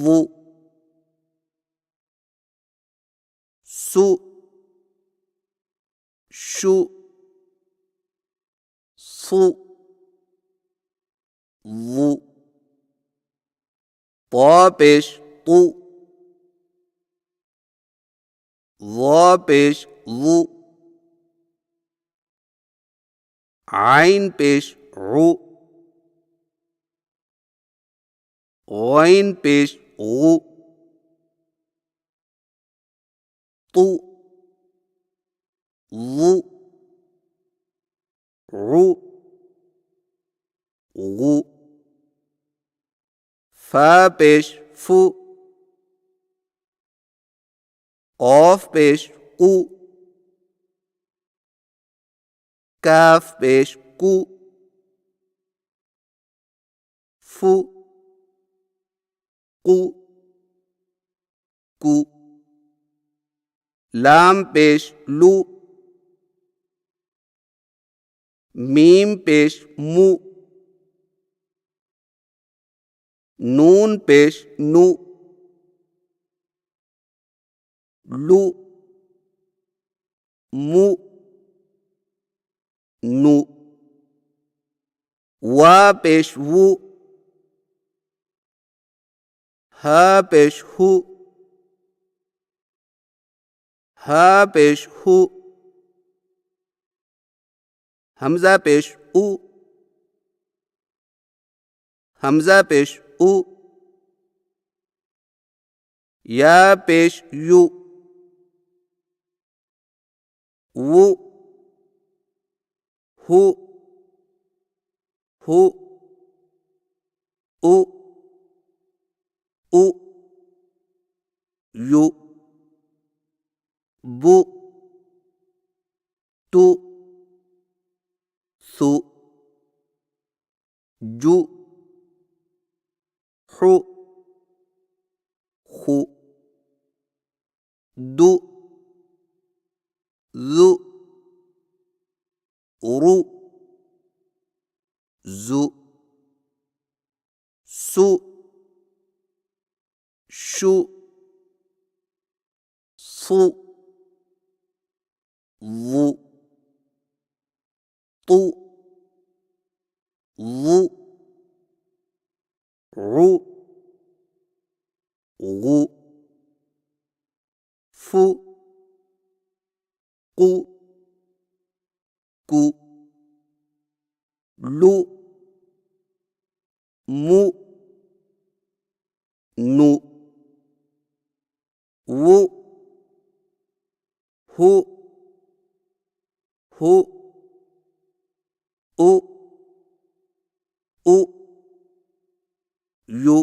वु सु शु सु वु प पेश तु व पेश वु आइन पेश रु गैन पेश गु तु वु रु गु फ पेश फु ऑफ पेश कु काफ पेश कु फु कु कु लाम पेश लु मीम पेश मु नून पेश नु लु मु नु व पेश वु ह पेश हु ह पेश हु हमजा पेश उ हमजा पेश उ या पेश यु वु हु हु उ उ यु बु तु सु जु हु हु दु ज़ु रु ज़ु सु शु सु वु तु वु रु गु फु कु कु लु मु नु वु हु हु उ उ यु